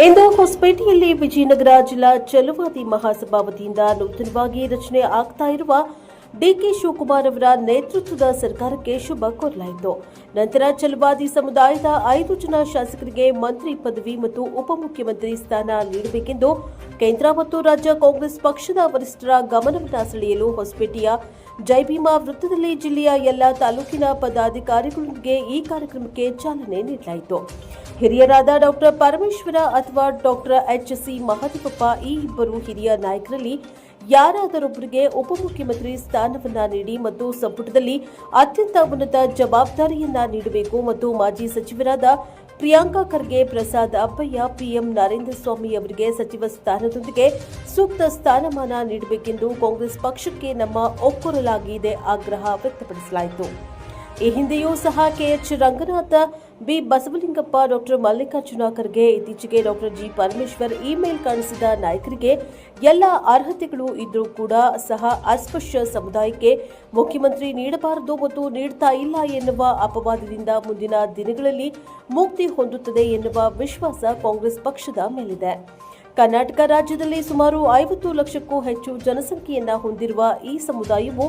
ಇಂದು ಹೊಸಪೇಟೆಯಲ್ಲಿ ವಿಜಯನಗರ ಜಿಲ್ಲಾ ಛಲವಾದಿ ಮಹಾಸಭಾ ವತಿಯಿಂದ ನೂತನವಾಗಿ ರಚನೆ ಆಗ್ತಾ ಇರುವ ಡಿಕೆ ಶಿವಕುಮಾರ್ ಅವರ ನೇತೃತ್ವದ ಸರ್ಕಾರಕ್ಕೆ ಶುಭ ಕೋರಲಾಯಿತು. ನಂತರ ಛಲವಾದಿ ಸಮುದಾಯದ 5 ಜನ ಶಾಸಕರಿಗೆ ಮಂತ್ರಿ ಪದವಿ ಮತ್ತು ಉಪಮುಖ್ಯಮಂತ್ರಿ ಸ್ಥಾನ ನೀಡಬೇಕೆಂದು ಕೇಂದ್ರ ಮತ್ತು ರಾಜ್ಯ ಕಾಂಗ್ರೆಸ್ ಪಕ್ಷದ ವರಿಷ್ಠರ ಗಮನವನ್ನು ಸೆಳೆಯಲು ಹೊಸಪೇಟೆಯ ಜೈಭೀಮಾ ವೃತ್ತದಲ್ಲಿ ಜಿಲ್ಲೆಯ ಎಲ್ಲ ತಾಲೂಕಿನ ಪದಾಧಿಕಾರಿಗಳೊಂದಿಗೆ ಈ ಕಾರ್ಯಕ್ರಮಕ್ಕೆ ಚಾಲನೆ ನೀಡಲಾಯಿತು. ಹಿರಿಯರಾದ ಡಾಕ್ಟರ್ ಪರಮೇಶ್ವರ ಅಥವಾ ಡಾಕ್ಟರ್ ಎಚ್.ಸಿ. ಮಹದೇವಪ್ಪ ಈ ಇಬ್ಬರು ಹಿರಿಯ ನಾಯಕರಲ್ಲಿ ಯಾರಾದರೊಬ್ಬರಿಗೆ ಉಪಮುಖ್ಯಮಂತ್ರಿ ಸ್ಥಾನವನ್ನ ನೀಡಿ ಮತ್ತು ಸಂಪುಟದಲ್ಲಿ ಅತ್ಯಂತ ಉನ್ನತ ಜವಾಬ್ದಾರಿಯನ್ನ ನೀಡಬೇಕು ಮತ್ತು ಮಾಜಿ ಸಚಿವರಾದ ಪ್ರಿಯಾಂಕಾ ಖರ್ಗೆ, ಪ್ರಸಾದ್ ಅಬ್ಬಯ್ಯ, ಪಿಎಂ ನರೇಂದ್ರ ಸ್ವಾಮಿ ಅವರಿಗೆ ಸಚಿವ ಸ್ಥಾನದೊಂದಿಗೆ ಸೂಕ್ತ ಸ್ಥಾನಮಾನ ನೀಡಬೇಕೆಂದು ಕಾಂಗ್ರೆಸ್ ಪಕ್ಷಕ್ಕೆ ನಮ್ಮ ಒಕ್ಕೊರಲಾಗಿದೆ ಆಗ್ರಹ ವ್ಯಕ್ತಪಡಿಸಲಾಯಿತು. ಈ ಹಿಂದೆಯೂ ಸಹ K H Ranganatha, B Basavalingappa, doctor Mallikarjuna Kharge, ಇತ್ತೀಚೆಗೆ ಡಾಕ್ಟರ್ ಜಿ ಪರಮೇಶ್ವರ್ ಇಮೇಲ್ ಕಳಿಸಿದ ನಾಯಕರಿಗೆ ಎಲ್ಲ ಅರ್ಹತೆಗಳು ಇದ್ದರೂ ಕೂಡ ಸಹ ಅಸ್ಪೃಶ್ಯ ಸಮುದಾಯಕ್ಕೆ ಮುಖ್ಯಮಂತ್ರಿ ನೀಡಬಾರದು ಮತ್ತು ನೀಡ್ತಾ ಇಲ್ಲ ಎನ್ನುವ ಅಪವಾದದಿಂದ ಮುಂದಿನ ದಿನಗಳಲ್ಲಿ ಮುಕ್ತಿ ಹೊಂದುತ್ತದೆ ಎನ್ನುವ ವಿಶ್ವಾಸ ಕಾಂಗ್ರೆಸ್ ಪಕ್ಷದ ಮೇಲಿದೆ. ಕರ್ನಾಟಕ ರಾಜ್ಯದಲ್ಲಿ ಸುಮಾರು 50 ಲಕ್ಷಕ್ಕೂ ಹೆಚ್ಚು ಜನಸಂಖ್ಯೆಯನ್ನ ಹೊಂದಿರುವ ಈ ಸಮುದಾಯವು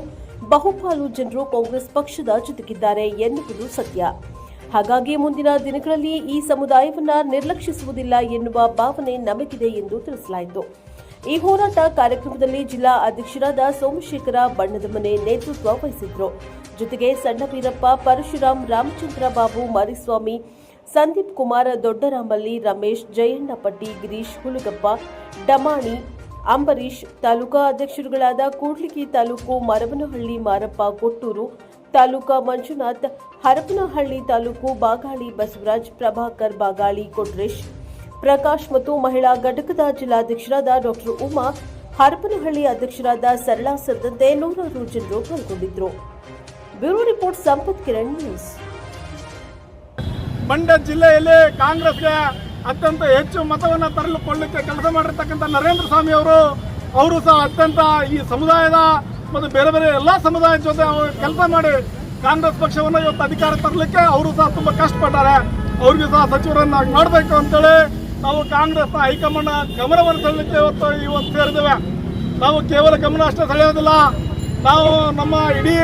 ಬಹುಪಾಲು ಜನರು ಕಾಂಗ್ರೆಸ್ ಪಕ್ಷದ ಜೊತೆಗಿದ್ದಾರೆ ಎನ್ನುವುದು ಸತ್ಯ. ಹಾಗಾಗಿ ಮುಂದಿನ ದಿನಗಳಲ್ಲಿ ಈ ಸಮುದಾಯವನ್ನ ನಿರ್ಲಕ್ಷಿಸುವುದಿಲ್ಲ ಎನ್ನುವ ಭಾವನೆ ನಮಗಿದೆ ಎಂದು ತಿಳಿಸಲಾಯಿತು. ಈ ಹೋರಾಟ ಕಾರ್ಯಕ್ರಮದಲ್ಲಿ ಜಿಲ್ಲಾ ಅಧ್ಯಕ್ಷರಾದ ಸೋಮಶೇಖರ ಬಣ್ಣದ ಮನೆ ನೇತೃತ್ವ ವಹಿಸಿದ್ರು. ಜೊತೆಗೆ ಸಣ್ಣ ವೀರಪ್ಪ, ಪರಶುರಾಮ್, ರಾಮಚಂದ್ರ ಬಾಬು, ಮರಿಸ್ವಾಮಿ, ಸಂದೀಪ್ ಕುಮಾರ್, ದೊಡ್ಡರಾಮಲ್ಲಿ, ರಮೇಶ್, ಜಯಣ್ಣ ಪಟ್ಟಿ, ಗಿರೀಶ್, ಹುಲಗಪ್ಪ, ಡಮಾಣಿ, ಅಂಬರೀಶ್, ತಾಲೂಕಾ ಅಧ್ಯಕ್ಷರುಗಳಾದ ಕೂಡ್ಲಿಗಿ ತಾಲೂಕು ಮರವನಹಳ್ಳಿ ಮಾರಪ್ಪ, ಕೊಟ್ಟೂರು ತಾಲೂಕಾ ಮಂಜುನಾಥ್, ಹರಪನಹಳ್ಳಿ ತಾಲೂಕು ಬಾಗಾಳಿ ಬಸವರಾಜ್, ಪ್ರಭಾಕರ್ ಬಾಗಾಳಿ, ಕೊಟ್ರೇಶ್, ಪ್ರಕಾಶ್ ಮತ್ತು ಮಹಿಳಾ ಘಟಕದ ಜಿಲ್ಲಾಧ್ಯಕ್ಷರಾದ ಡಾಕ್ಟರ್ ಉಮಾ, ಹರಪನಹಳ್ಳಿ ಅಧ್ಯಕ್ಷರಾದ ಸರಳಾ ಸೇರಿದಂತೆ ನೂರಾರು ಜನರು ಪಾಲ್ಗೊಂಡಿದ್ದರು. Bureau report, Sampath Kiran news. Mandya ಜಿಲ್ಲೆಯಲ್ಲಿ ಕಾಂಗ್ರೆಸ್ಗೆ ಅತ್ಯಂತ ಹೆಚ್ಚು ಮತವನ್ನು ತರಲಿಕೊಳ್ಳಲಿಕ್ಕೆ ಕೆಲಸ ಮಾಡಿರ್ತಕ್ಕಂಥ ನರೇಂದ್ರ ಸ್ವಾಮಿ ಅವರು ಸಹ ಅತ್ಯಂತ ಈ ಸಮುದಾಯದ ಮತ್ತು ಬೇರೆ ಬೇರೆ ಎಲ್ಲ ಸಮುದಾಯದ ಜೊತೆ ಅವರು ಕೆಲಸ ಮಾಡಿ ಕಾಂಗ್ರೆಸ್ ಪಕ್ಷವನ್ನು ಇವತ್ತು ಅಧಿಕಾರ ತರಲಿಕ್ಕೆ ಅವರು ಸಹ ತುಂಬ ಕಷ್ಟಪಟ್ಟಾರೆ. ಅವ್ರಿಗೆ ಸಹ ಸಚಿವರನ್ನಾಗಿ ಮಾಡಬೇಕು ಅಂತೇಳಿ ನಾವು ಕಾಂಗ್ರೆಸ್ನ ಹೈಕಮಾಂಡ್ ಗಮನವನ್ನು ಸೆಳೆಯಲಿಕ್ಕೆ ಇವತ್ತು ಸೇರಿದ್ದೇವೆ. ನಾವು ಕೇವಲ ಗಮನ ಅಷ್ಟೇ ಸೆಳೆಯೋದಿಲ್ಲ, ನಾವು ನಮ್ಮ ಇಡೀ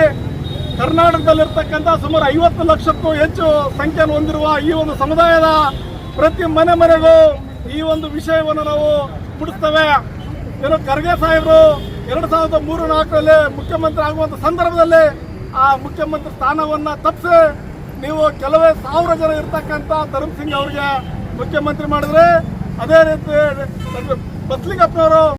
ಕರ್ನಾಟಕದಲ್ಲಿರ್ತಕ್ಕಂಥ ಸುಮಾರು 50 ಲಕ್ಷಕ್ಕೂ ಹೆಚ್ಚು ಸಂಖ್ಯೆಯನ್ನು ಹೊಂದಿರುವ ಈ ಒಂದು ಸಮುದಾಯದ ಪ್ರತಿ ಮನೆಗೂ ಈ ಒಂದು ವಿಷಯವನ್ನು ನಾವು ಮುಡಿಸ್ತೇವೆ. ಏನು ಖರ್ಗೆ ಸಾಹೇಬರು 2003-4ರಲ್ಲಿ ಮುಖ್ಯಮಂತ್ರಿ ಆಗುವಂಥ ಸಂದರ್ಭದಲ್ಲಿ ಆ ಮುಖ್ಯಮಂತ್ರಿ ಸ್ಥಾನವನ್ನು ತಪ್ಪಿಸಿ ನೀವು ಕೆಲವೇ ಸಾವಿರ ಜನ ಇರ್ತಕ್ಕಂಥ ಧರ್ಮಸಿಂಗ್ ಅವರಿಗೆ ಮುಖ್ಯಮಂತ್ರಿ ಮಾಡಿದ್ರೆ, ಅದೇ ರೀತಿ ಬಸಲಿಂಗಪ್ಪನವರು